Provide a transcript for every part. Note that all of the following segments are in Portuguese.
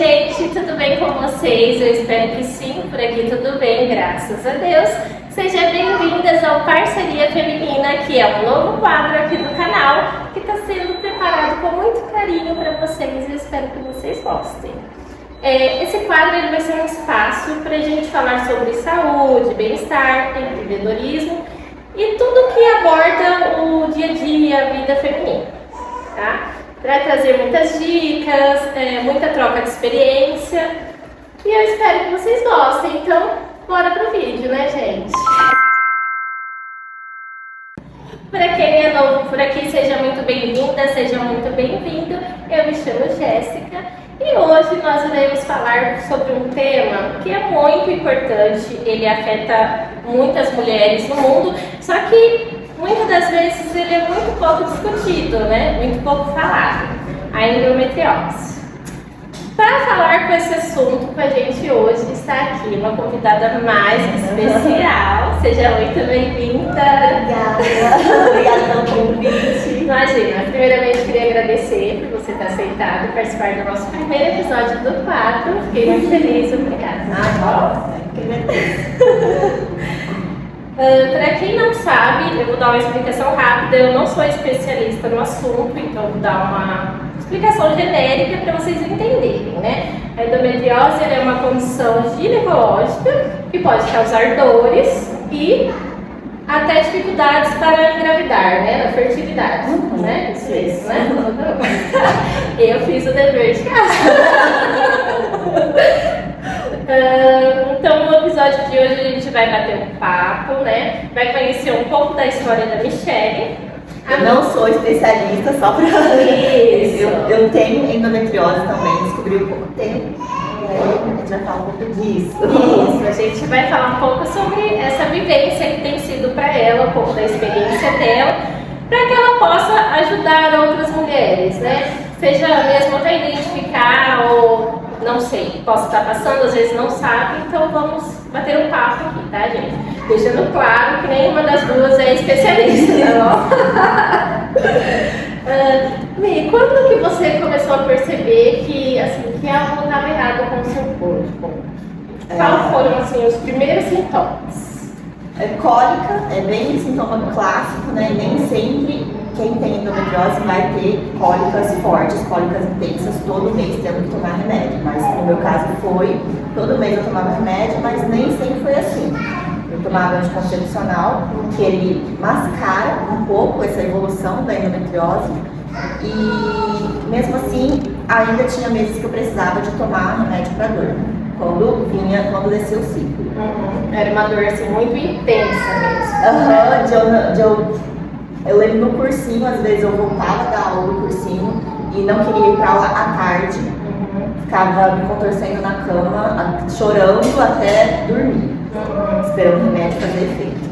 gente, tudo bem com vocês? Eu espero que sim, por aqui tudo bem, graças a Deus. Sejam bem-vindas ao Parceria Feminina, que é um novo quadro aqui do canal, que está sendo preparado com muito carinho para vocês e eu espero que vocês gostem. Esse quadro ele vai ser um espaço para a gente falar sobre saúde, bem-estar, empreendedorismo e tudo que aborda o dia a dia, a vida feminina, tá? Para trazer muitas dicas, muita troca de experiência e eu espero que vocês gostem. Então, bora pro vídeo, né, gente? Para quem é novo por aqui, seja muito bem-vinda, seja muito bem-vindo. Eu me chamo Jéssica e hoje nós iremos falar sobre um tema que é muito importante. Ele afeta muitas mulheres no mundo, só que muitas das vezes ele é muito pouco discutido, né? Muito pouco falado. A endometriose. Para falar com esse assunto com a gente hoje está aqui uma convidada mais especial. Seja muito bem-vinda. Obrigada pelo convite. Imagina, primeiramente queria agradecer por você ter aceitado e participar do nosso primeiro episódio do quadro. Fiquei muito feliz, obrigada. Para quem não sabe, eu vou dar uma explicação rápida. Eu não sou especialista no assunto, então vou dar uma explicação genérica para vocês entenderem, né? A endometriose é uma condição ginecológica que pode causar dores e até dificuldades para engravidar, né? Na fertilidade, né? Isso, né? Eu fiz o dever de casa. Então, no episódio de hoje a gente vai bater um papo, né? Vai conhecer um pouco da história da Michele. Eu não sou especialista, só pra... Isso. Eu tenho endometriose também, descobri há pouco tempo. E aí a gente vai falar um pouco disso. Isso, a gente vai falar um pouco sobre essa vivência que tem sido para ela, um pouco da experiência dela, para que ela possa ajudar outras mulheres, né? Seja mesmo até identificar ou não sei, posso estar passando, às vezes não sabe, então vamos bater um papo aqui, tá, gente? Deixando claro que nenhuma das duas é especialista, tá bom? Mi, quando que você começou a perceber que, assim, que algo estava errado com o seu corpo? Quais foram, assim, os primeiros sintomas? Cólica é bem sintoma clássico, né? Nem sempre quem tem endometriose vai ter cólicas fortes, cólicas intensas, todo mês tendo que tomar remédio. Mas no meu caso foi, todo mês eu tomava remédio, mas nem sempre foi assim. Eu tomava anticoncepcional, que ele mascara um pouco essa evolução da endometriose. E mesmo assim, ainda tinha meses que eu precisava de tomar remédio para dor. Quando desceu o ciclo. Era uma dor assim muito intensa mesmo. Eu lembro no cursinho, às vezes eu voltava da aula do cursinho e não queria ir pra aula à tarde. Ficava me contorcendo na cama, chorando até dormir, esperando o remédio fazer efeito.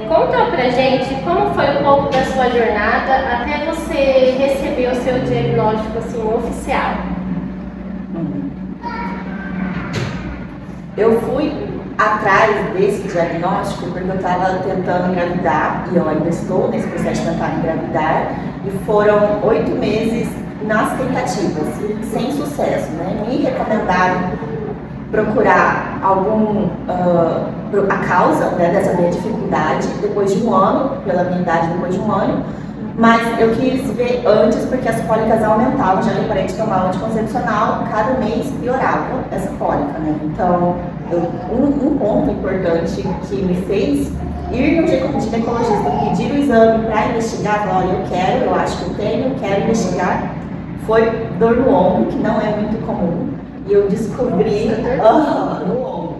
Conta pra gente como foi um pouco da sua jornada até você receber o seu diagnóstico assim, oficial. Eu fui atrás desse diagnóstico porque eu estava tentando engravidar e eu ainda estou nesse processo de tentar engravidar e foram 8 meses nas tentativas, sem sucesso, né? Me recomendaram procurar a causa, né, dessa minha dificuldade depois de um ano, pela minha idade depois de um ano, mas eu quis ver antes porque as cólicas aumentavam, já que eu parei de tomar anticoncepcional, cada mês piorava essa cólica, né? Então, um ponto importante que me fez ir no ginecologista, pedir o exame para investigar, falar, olha, eu acho que eu quero investigar, foi dor no ombro, que não é muito comum, e eu descobri no ombro.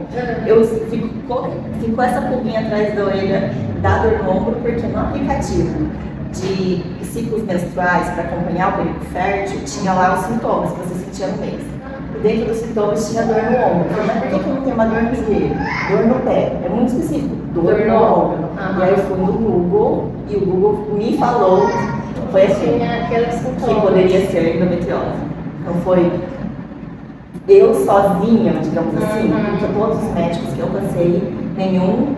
Ficou essa pulguinha atrás da orelha da dor no ombro, porque no aplicativo de ciclos menstruais para acompanhar o período fértil, tinha lá os sintomas que você sentia no mês. E dentro dos sintomas tinha dor no ombro. Eu falei, mas por que eu não tenho uma dor no joelho? Dor no pé. É muito específico. Dor no ombro. E aí eu fui no Google e o Google me falou, foi assim, que poderia ser endometriose. Então foi eu sozinha, digamos assim, porque todos os médicos que eu passei, nenhum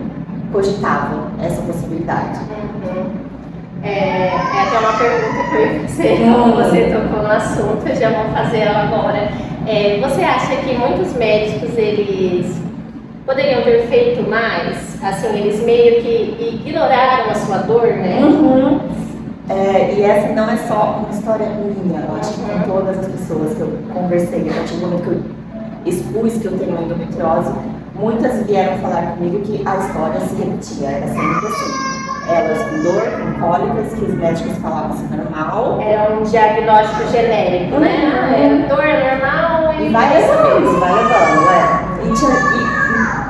cogitava essa possibilidade. É até uma pergunta que eu ia fazer, como você tocou no assunto, eu já vou fazer ela agora. Você acha que muitos médicos, eles poderiam ter feito mais? Assim, eles meio que ignoraram a sua dor, né? E essa não é só uma história minha, eu acho que com todas as pessoas que eu conversei, a partir do momento que eu expus que eu tenho endometriose, muitas vieram falar comigo que a história se repetia, era sempre assim. Elas com dor, com cólicas, que os médicos falavam assim, normal. Era um diagnóstico genérico, né? Dor é normal e vai levando,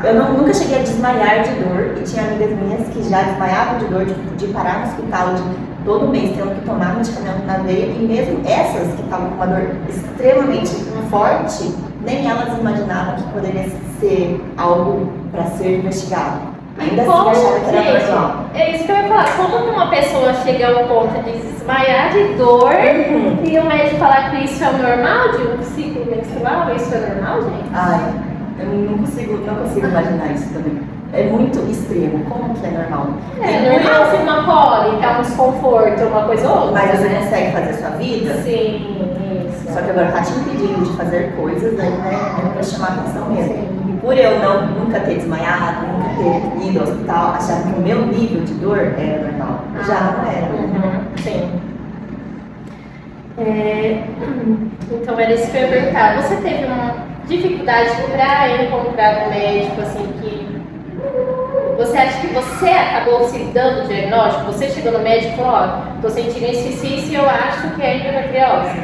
eu nunca cheguei a desmaiar de dor, e tinha amigas minhas que já desmaiavam de dor, de parar no hospital, de todo mês tendo que tomar medicamento na veia, e mesmo essas que estavam com uma dor extremamente forte, nem elas imaginavam que poderia ser algo para ser investigado. Ainda assim achava que era normal. É isso que eu ia falar. Como que uma pessoa chega ao ponto de desmaiar de dor e o médico falar que isso é o normal de um ciclo menstrual? Isso é normal, gente? Ai, eu não consigo imaginar isso também. É muito extremo. Como que é normal? É normal ser uma cólica, um desconforto, uma coisa ou outra. Mas você consegue fazer a sua vida? Sim, isso. Só que agora tá te impedindo de fazer coisas, aí, né? É pra chamar atenção mesmo. Sim. E por eu nunca ter desmaiado, nunca ter ido ao hospital, achava que o meu nível de dor era normal. Já não era. Sim. Então era isso que eu ia perguntar. Você teve uma dificuldade para encontrar um médico, assim, que você acha que você acabou se dando o diagnóstico? Você chegou no médico e falou, tô sentindo isso e eu acho que é endometriose.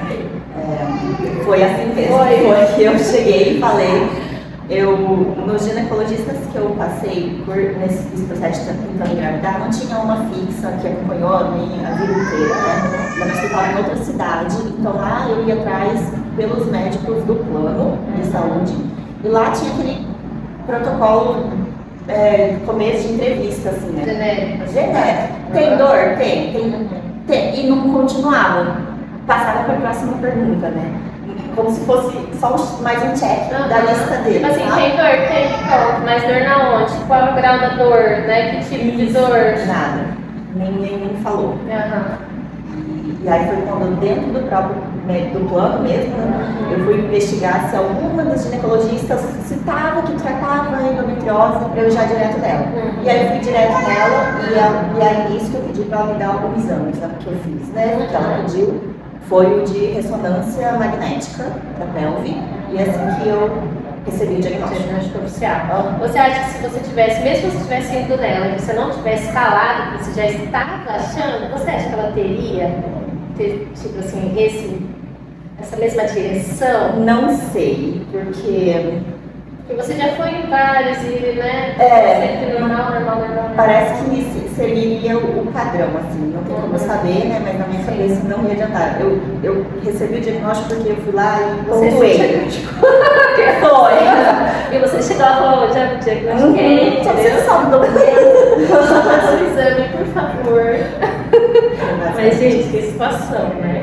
Foi assim mesmo. Foi que eu cheguei e falei. Nos ginecologistas que eu passei nesse processo de tentando engravidar, não tinha uma fixa que acompanhou a minha vida inteira, né? Eu estava em outra cidade, então lá eu ia atrás pelos médicos do plano de saúde, e lá tinha aquele protocolo começo de entrevista, assim, né? Genérico. Tem dor? Tem. E não continuava. Passava para a próxima pergunta, né? Como se fosse só mais um check da lista dele. Tipo assim, tem dor? Tem, pronto. Mas dor na onde? Qual é o grau da dor, né? Que tipo de dor? Nada. Nem falou. E aí foi quando, dentro do próprio do plano mesmo, eu fui investigar se alguma das ginecologistas citava que tratava a endometriose para eu ir já direto nela. E aí eu fui direto nela, e aí nisso que eu pedi para ela me dar alguns exames, né, que eu fiz, né? O que ela pediu foi o de ressonância magnética da pelve, e assim que eu recebi o diagnóstico oficial. Você acha que se você tivesse, mesmo se você tivesse ido nela e você não tivesse falado que você já estava achando, você acha que ela teria, tipo assim, essa mesma direção? Não sei, porque você já foi em vários e, né? Sempre normal. Parece que seguiria o padrão, assim, não tem como eu saber, né? Mas na minha cabeça não ia adiantar. Eu recebi o diagnóstico porque eu fui lá e pontuei. Foi. E você chegou lá e falou, já me diagnostiquei. Você só me documento. Faça o exame, por favor. Mas, gente, que situação, né?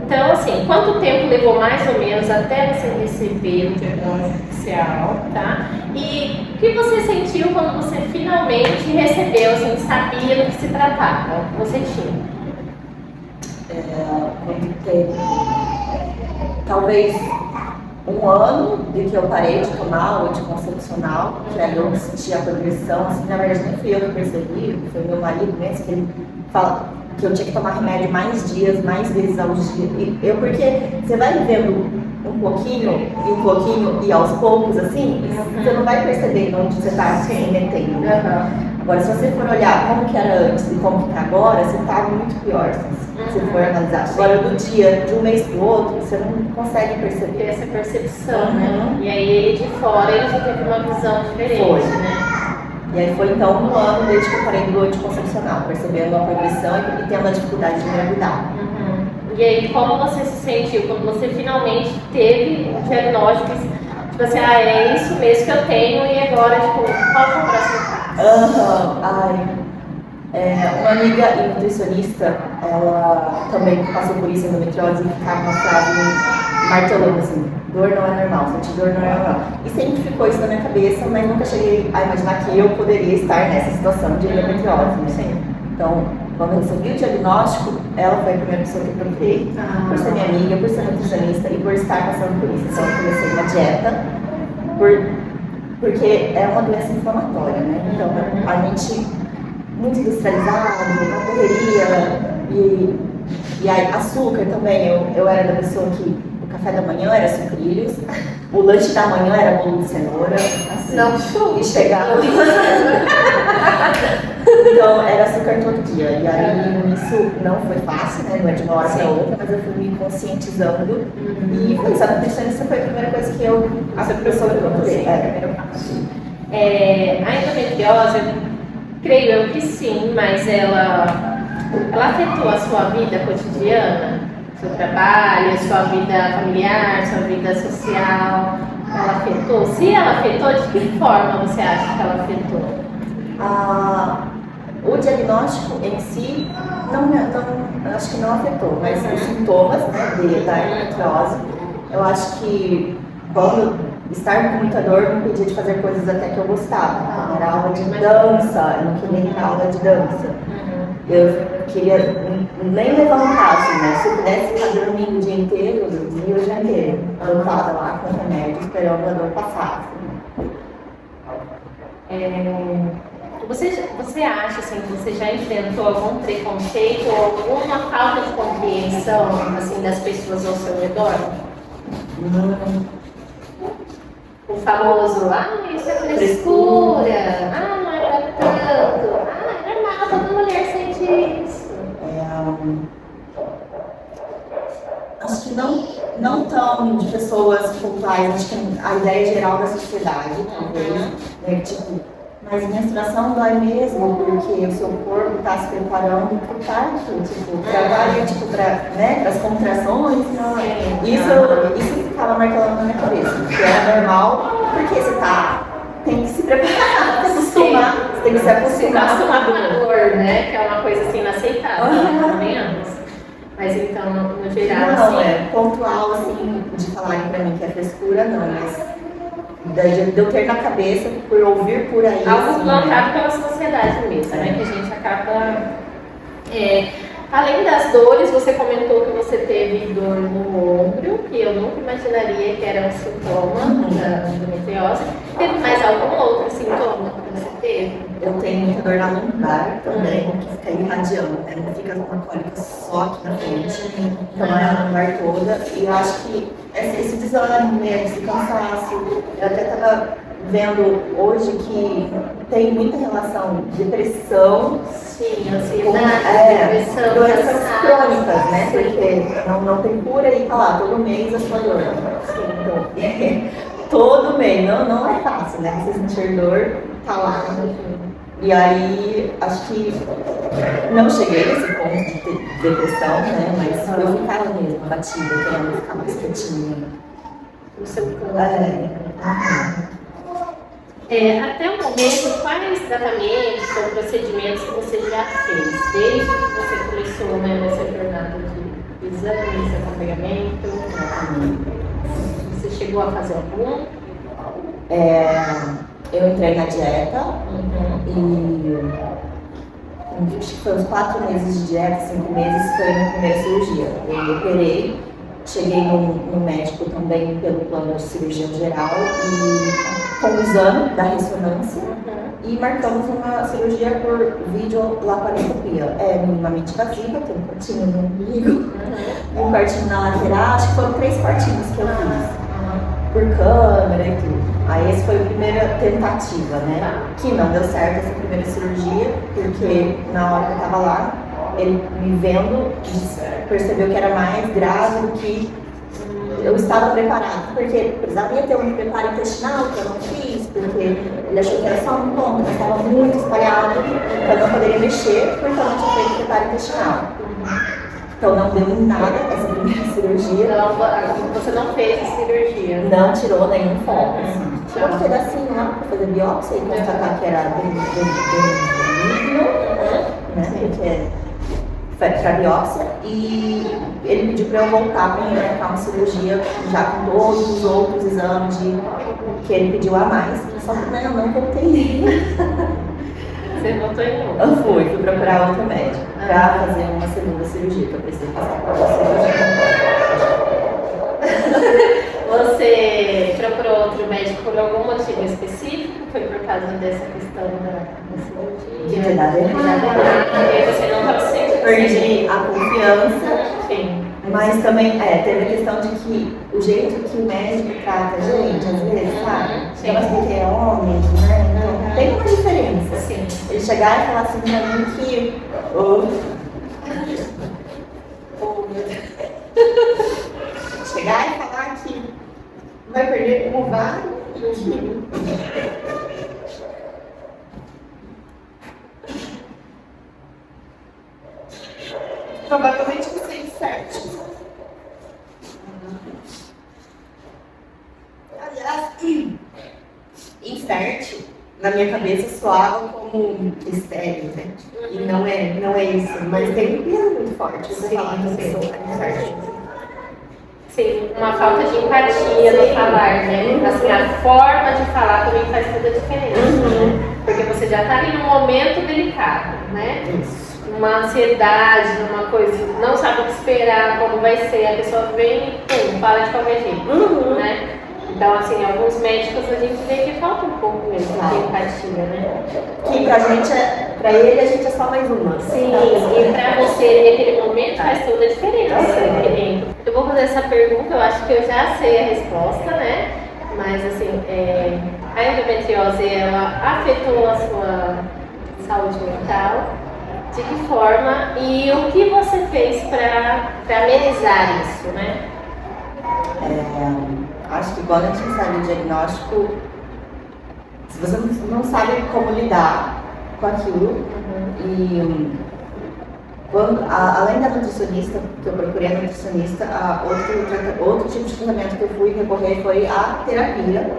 Então, assim, quanto tempo levou mais ou menos até você receber o diagnóstico oficial, tá? E o que você sentiu quando você finalmente recebeu, assim, sabia do que se tratava? Você tinha? Quanto tempo? Talvez um ano de que eu parei de tomar o anticoncepcional, que aí eu senti a progressão, assim, na verdade nem fui eu que percebi, foi meu marido mesmo, que ele fala que eu tinha que tomar remédio mais dias, mais vezes ao dia. Porque você vai vivendo um pouquinho e aos poucos, assim, você não vai percebendo onde você está se metendo. Agora, se você for olhar como que era antes e como que tá agora, você está muito pior, se você for analisar. Agora, do dia, de um mês para o outro, você não consegue perceber. Ter essa percepção, né? E aí, ele de fora, ele já teve uma visão diferente, né? E aí foi então um ano desde que eu parei do anticoncepcional, percebendo a progressão e tendo a dificuldade de engravidar. E aí, como você se sentiu quando você finalmente teve um diagnóstico, tipo assim, é isso mesmo que eu tenho e agora, tipo, qual é o próximo passo? Uma amiga nutricionista, ela também passou por isso, endometriose, e ficava uma frase martelando assim, dor não é normal, sentir dor não é normal. E sempre ficou isso na minha cabeça, mas nunca cheguei a imaginar que eu poderia estar nessa situação de endometriose. Então, quando eu recebi o diagnóstico, ela foi a primeira pessoa que eu procurei, por ser minha amiga, por ser nutricionista e por estar passando por isso. Então, eu comecei uma dieta, porque é uma doença inflamatória, né? Então, a gente, muito industrializado, na correria, e aí, açúcar também. Eu era da pessoa que o café da manhã era sucrilhos, o lanche da manhã era bolo de cenoura, assim, Não, e chegava. Então, era açúcar todo dia. E aí, isso não foi fácil, né? Não é de uma hora para outra, mas eu fui me conscientizando. E foi isso. A nutricionista foi a primeira coisa que a pessoa que eu procurei. A endometriose, creio eu que sim, mas ela afetou a sua vida cotidiana? Seu trabalho, sua vida familiar, sua vida social? Ela afetou? Se ela afetou, de que forma você acha que ela afetou? O diagnóstico em si, acho que não afetou, mas os sintomas, né, da endometriose, eu acho que quando estar com muita dor me impedia de fazer coisas até que eu gostava. Então, era aula de dança, eu não queria ir para aula de dança. Eu queria nem levantar, assim, né? Se eu pudesse ficar dormindo o dia inteiro, eu dormia o dia inteiro. Eu estava lá com remédio, esperando a dor passar. Você acha assim, que você já enfrentou algum preconceito ou alguma falta de compreensão assim, das pessoas ao seu redor? O famoso, isso é frescura, não é pra tanto, é normal, toda mulher sente isso. Acho que não tão de pessoas pontuais, acho que a ideia geral da sociedade, talvez, né, tipo, mas menstruação dói mesmo, porque o seu corpo está se preparando para o parto, tipo, para as contrações, isso ficava marcando na minha cabeça, que era normal, porque você tem que se preparar, acostumar, você tem que se acostumar com a dor, né, que é uma coisa assim inaceitável, também antes. Mas então, no geral, não, assim... é pontual, assim, de falarem pra mim que é frescura, não, mas de eu ter na cabeça, por ouvir por aí... Algo plantado pela sociedade mesmo, né, que a gente acaba... além das dores, você comentou que você teve dor no ombro, que eu nunca imaginaria que era um sintoma da endometriose. Teve mais algum outro sintoma que você teve? Eu tenho muita dor na lombar também, que fica irradiando, né? Não fica com uma cólica só aqui na frente, então é a lombar toda. E eu acho que esse desânimo mesmo, esse cansaço, eu até estava vendo hoje que tem muita relação depressão, depressão, doenças crônicas, né? Porque não tem cura e tá lá, todo mês a sua dor. Então, todo mês, não é fácil, né? Você sentir dor, tá lá. E aí, acho que não cheguei nesse ponto de depressão, né? Mas eu ficava mesmo batida, querendo ficar mais quietinha. No seu corpo. Até o momento, quais tratamentos ou procedimentos que você já fez? Desde que você começou, né, nessa jornada de exames, acompanhamento? Você chegou a fazer algum? Eu entrei na dieta e acho que foi uns 4 meses de dieta, 5 meses foi a minha primeira cirurgia. Eu operei, cheguei no médico também pelo plano de cirurgia geral e com o exame da ressonância e marcamos uma cirurgia por videolaparoscopia. É minimamente invasiva, tem um cortinho no umbigo e um cortinho na lateral, acho que foram 3 cortinhos que eu fiz. Por câmera e tudo. Aí essa foi a primeira tentativa, né? Que não deu certo essa primeira cirurgia, porque na hora que eu tava lá, ele me vendo, percebeu que era mais grave do que eu estava preparada, porque precisaria ter um preparo intestinal, que eu não fiz, porque ele achou que era só um ponto, mas estava muito espalhado, então eu não poderia mexer, porque eu não tinha feito preparo intestinal. Então não deu em nada essa primeira cirurgia. Então, você não fez a cirurgia? Não tirou nenhum foco. Tirou um pedacinho lá para fazer biópsia e constatar que era benigno, né? Porque foi para biópsia. E ele pediu para eu voltar para marcar uma cirurgia já com todos os outros exames que ele pediu a mais. Só que não voltei. Você voltou em outro. Eu fui procurar outro médico para fazer uma segunda cirurgia, que eu precisei passar por uma cirurgia. Você procurou outro médico por algum motivo específico? Foi por causa dessa questão da cirurgia? De ter dado errado. Porque você não estava sentindo. Perdi a confiança. Sim. Mas também teve a questão de que o jeito que o médico trata a gente, às vezes, sabe? Sim. Mas porque é homem, né? Então tem uma diferença. Sim. Ele chegar e falar assim pra mim que. Oh, meu Deus. Chegar e falar que vai perder um ovário, imagina. Provavelmente você é infértil. Aliás, infértil, na minha cabeça, soava como estéril, né? E não é isso, mas tem um peso muito forte você falar que a pessoa é infértil. Sim, uma falta de empatia no falar, né? Assim, a forma de falar também faz toda a diferença, né? Porque você já está ali num momento delicado, né? Isso. Uma ansiedade, uma coisa, não sabe o que esperar, como vai ser, a pessoa vem e pum, fala de qualquer jeito, né? Então, assim, alguns médicos a gente vê que falta um pouco mesmo de empatia, né? Que pra gente, pra ele, a gente é só mais uma. Sim, e pra você naquele momento faz toda a diferença. Eu vou fazer essa pergunta, eu acho que eu já sei a resposta, né? Mas, assim, a endometriose, ela afetou a sua saúde mental? De que forma e o que você fez para amenizar isso, né? Acho que quando a gente sabe o diagnóstico, se você não sabe como lidar com aquilo, e quando, além da nutricionista, que eu procurei a nutricionista, outro tipo de tratamento que eu fui recorrer foi a terapia,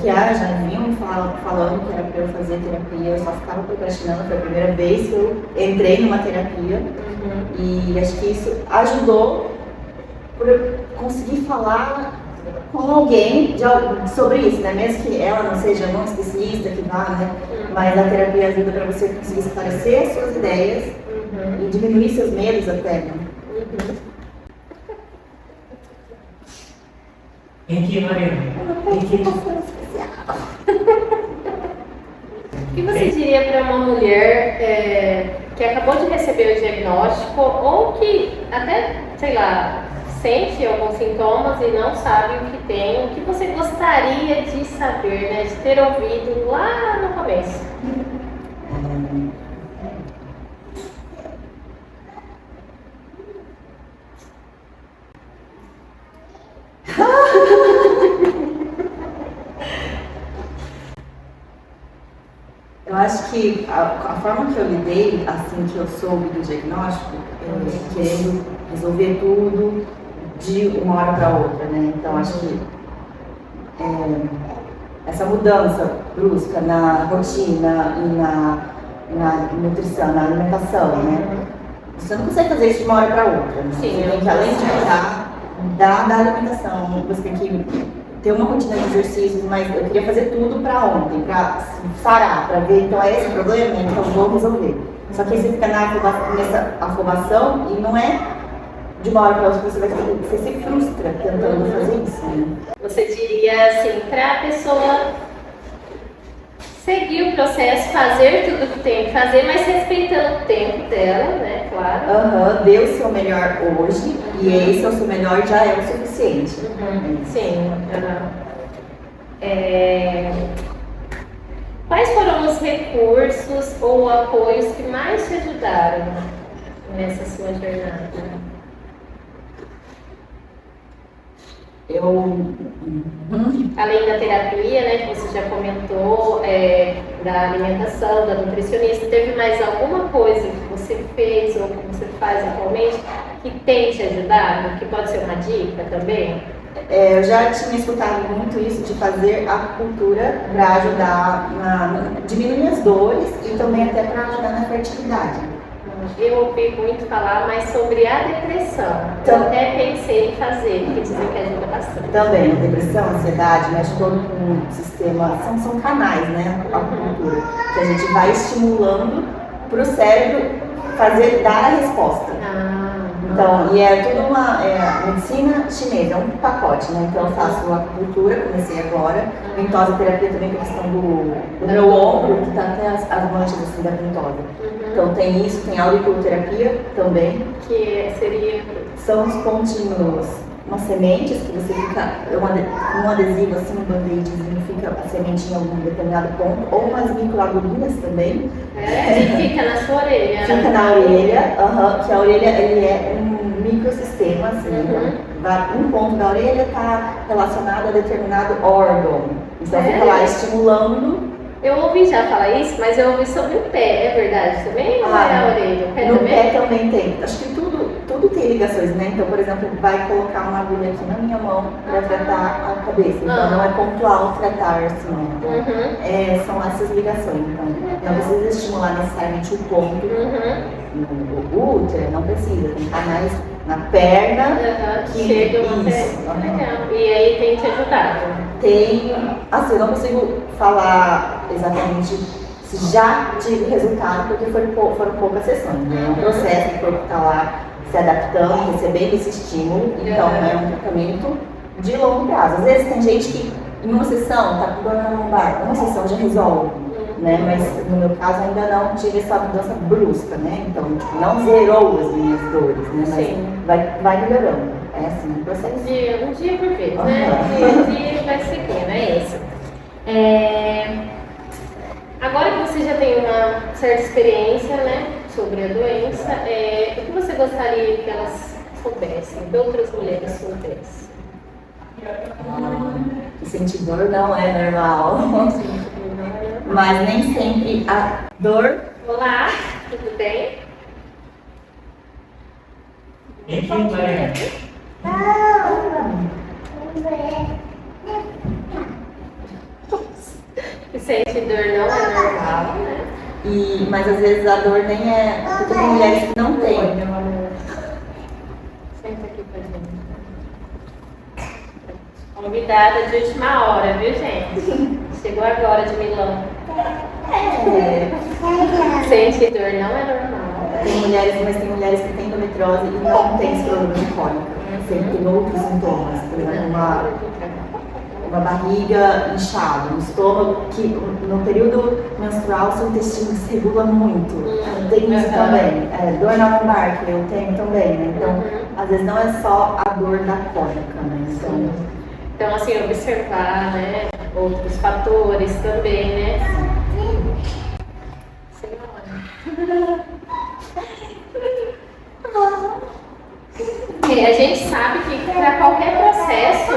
que já vinham falando que era para eu fazer terapia, eu só ficava procrastinando, foi a primeira vez que eu entrei numa terapia, e acho que isso ajudou por eu conseguir falar com alguém sobre isso, né? Mesmo que ela não seja uma especialista que vá, né? Mas a terapia ajuda para você conseguir esclarecer as suas ideias e diminuir seus medos até, né? Em que, Marina? Em que? O que você diria para uma mulher que acabou de receber o diagnóstico ou que até, sei lá, sente alguns sintomas e não sabe o que tem, o que você gostaria de saber, né, de ter ouvido lá no começo? Eu acho que a forma que eu lidei, assim que eu soube do diagnóstico, querendo resolver tudo de uma hora para outra, né? Então acho que essa mudança brusca na rotina e na nutrição, na alimentação, né? Você não consegue fazer isso de uma hora para outra, né? Sim, você tem que, além de cuidar da alimentação, você tem que ter uma rotina de exercícios, mas eu queria fazer tudo para ontem, para sarar, para ver, então é esse o problema, então vou resolver. Só que aí você fica nessa afobação e não é de uma hora para outra que você se frustra tentando fazer isso, né? Você diria assim, para a pessoa seguir o processo, fazer tudo o que tem que fazer, mas respeitando o tempo dela, né? Claro. Dê o seu melhor hoje e esse é o seu melhor já é o suficiente. Sim. Quais foram os recursos ou apoios que mais te ajudaram nessa sua jornada? Além da terapia, né, que você já comentou, da alimentação, da nutricionista, teve mais alguma coisa que você fez ou que você faz atualmente que tem te ajudado? Que pode ser uma dica também? Eu já tinha escutado muito isso de fazer acupuntura para ajudar a diminuir as dores e também até para ajudar na fertilidade. Eu ouvi muito falar mais sobre a depressão. Então, eu até pensei em fazer, porque dizem que ajuda bastante. bastante. Também, depressão, ansiedade, mexe todo com o sistema, são canais, né, a acupuntura, que a gente vai estimulando para o cérebro dar a resposta. Então, e é tudo uma medicina chinesa, é um pacote, né? Então eu faço acupuntura, comecei agora, ventosa-terapia também, que é a questão do meu ombro, que tá até as manchas assim da ventosa. Então tem isso, tem auriculoterapia também. Que seria? São os pontinhos, umas sementes que você fica, um adesivo assim, um band-aidzinho, fica a sementinha em algum determinado ponto, ou umas microagulhinhas também. Que fica na sua orelha. Fica na orelha, que a orelha ele é um microsistema, assim, um ponto da orelha está relacionado a determinado órgão. Então fica lá estimulando. Eu ouvi já falar isso, mas eu ouvi sobre o pé, é verdade também? Ou é a orelha? O pé no também? Pé também tem. Acho que tudo tem ligações, né? Então, por exemplo, vai colocar uma agulha aqui na minha mão para tratar a cabeça. Então, não é pontual tratar, assim. Então, são essas ligações. Então, não precisa estimular necessariamente o ponto. O útero, não precisa. Tem canais na perna que chegam Legal. E aí tem te ajudado? Tem, assim, eu não consigo falar exatamente se já tive resultado, porque foram poucas sessões, né? É um processo que o corpo está lá se adaptando, recebendo esse estímulo, então é um tratamento de longo prazo. Às vezes tem gente que em uma sessão está com dor na lombar, uma sessão já resolve, né? Mas no meu caso ainda não tive essa mudança brusca, né? Então, tipo, não zerou as minhas dores, né? Mas vai melhorando. É assim, o processo. Um dia por vez, né? Um dia vai seguindo, é isso. Agora que você já tem uma certa experiência, né, sobre a doença, o que você gostaria que elas soubessem, que outras mulheres soubessem? Que sentir dor não é normal. Mas nem sempre a dor. Olá, tudo bem? Vem aqui, Mariana. Que sentir dor não é normal, né? Mas às vezes a dor nem é. Porque tem mulheres que não têm. Senta aqui pra gente. Convidada de última hora, viu, gente? Chegou agora de Milão. Sentir dor não é normal. Tem mulheres que têm endometriose e não têm esse problema de cólica. Sempre tem outros sintomas, por exemplo, uma barriga inchada, um estômago que no período menstrual seu intestino desregula muito. Tem isso também. Dor na lombar, que eu tenho também, né? Então, às vezes não é só a dor da cólica, né? Então, assim, observar, né, outros fatores também, né? A gente sabe que para qualquer processo,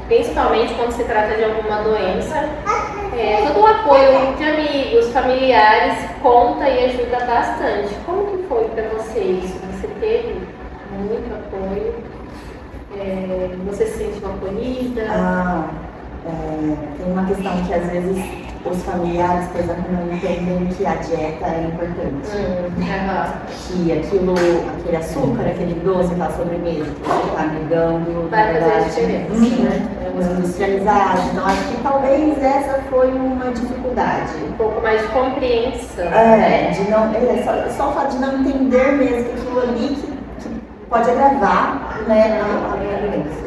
principalmente quando se trata de alguma doença, todo o apoio de amigos, familiares conta e ajuda bastante. Como que foi para você isso? Você teve muito apoio? Você se sentiu acolhida? Tem uma questão que às vezes os familiares, por exemplo, não entendem que a dieta é importante. Que aquele açúcar, aquele doce, aquela sobremesa que você está negando, vai fazer diferença, né? Os industrializados. Então, acho que talvez essa foi uma dificuldade. Um pouco mais de compreensão. De não, só o fato de não entender mesmo que aquilo ali que pode agravar, né, a minha doença.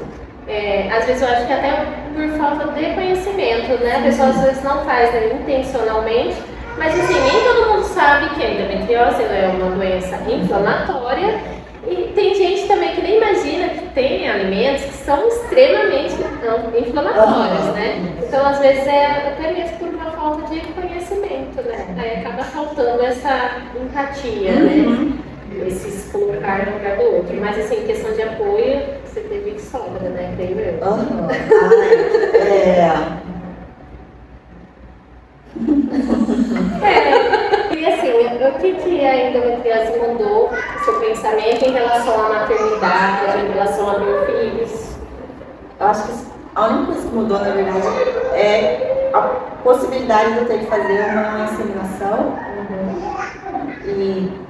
Às vezes eu acho que até por falta de conhecimento, né? A pessoa às vezes não faz, né, intencionalmente, mas assim, nem todo mundo sabe que a endometriose é uma doença inflamatória e tem gente também que nem imagina que tem alimentos que são extremamente inflamatórios, né? Então às vezes é até mesmo por uma falta de conhecimento, né? Aí acaba faltando essa empatia, né? Esses colocar no lugar do outro. Mas assim, questão de apoio, você teve de sobra, né? Creio eu. E assim, o que a endometriose mudou o seu pensamento em relação à maternidade, em relação a ter filhos? Eu acho que a única coisa que mudou, na verdade, é a possibilidade de eu ter que fazer uma inseminação e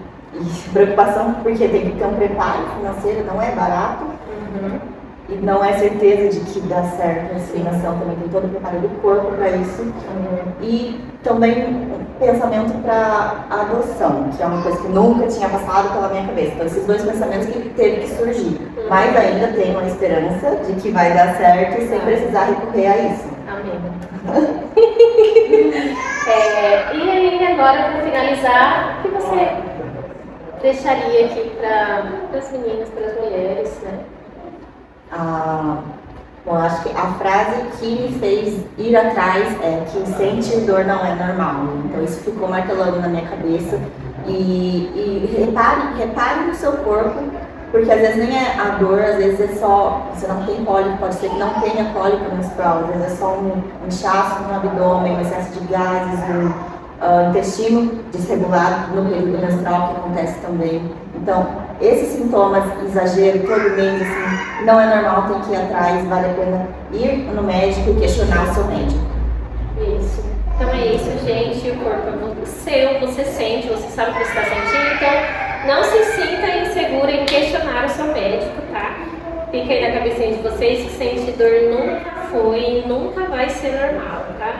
preocupação, porque tem que ter um preparo financeiro, não é barato. E não é certeza de que dá certo a inseminação, também tem todo o preparo do corpo para isso. E também pensamento para adoção, que é uma coisa que nunca tinha passado pela minha cabeça. Então, esses dois pensamentos que teve que surgir. Mas ainda tenho a esperança de que vai dar certo sem precisar recorrer a isso. Amém. E aí, agora, para finalizar, o que você deixaria aqui para as meninas, para as mulheres, né? Bom, acho que a frase que me fez ir atrás é que sentir dor não é normal. Então isso ficou martelando na minha cabeça. E repare no seu corpo, porque às vezes nem é a dor, às vezes é só, você não tem cólica, pode ser que não tenha cólica menstrual, às vezes é só um inchaço no abdômen, um excesso de gases, intestino desregulado no período menstrual, que acontece também. Então, esses sintomas, exagero todo mês, assim, não é normal, tem que ir atrás, vale a pena ir no médico e questionar o seu médico. Isso. Então é isso, gente. O corpo é seu, você sente, você sabe o que você está sentindo. Então, não se sinta insegura em questionar o seu médico, tá? Fica aí na cabecinha de vocês que sentir dor nunca foi e nunca vai ser normal, tá?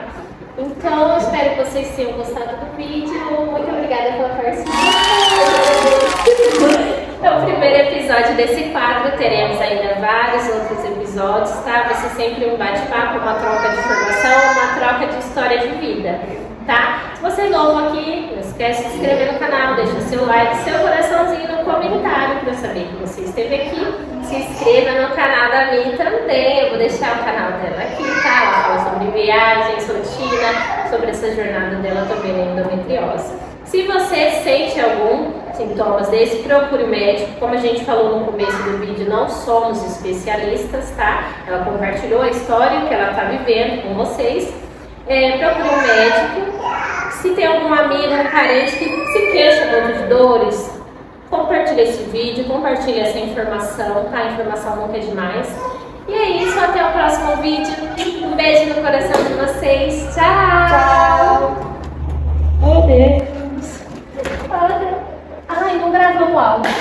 Então, eu espero que vocês tenham gostado do vídeo. Muito obrigada pela participação. É o primeiro episódio desse quadro. Teremos ainda vários outros episódios, tá? Vai ser sempre um bate-papo, uma troca de informação, uma troca de história de vida, tá? Se você é novo aqui, não esquece de se inscrever no canal, deixa seu like, seu coraçãozinho no comentário para eu saber que você esteve aqui. Se inscreva no canal da Mi também, eu vou deixar o canal dela aqui, tá? Ela fala sobre viagens, rotina, sobre essa jornada dela também na endometriose. Se você sente algum sintomas desse, procure o médico. Como a gente falou no começo do vídeo, não somos especialistas, tá? Ela compartilhou a história que ela está vivendo com vocês. Procure um médico. Se tem algum amigo, um parente que se queixa muito de dores, compartilhe esse vídeo, compartilhe essa informação, tá? A informação nunca é demais. E é isso, até o próximo vídeo. Um beijo no coração de vocês. Tchau! Tchau! Oh, Deus! Ai, não gravamos o áudio.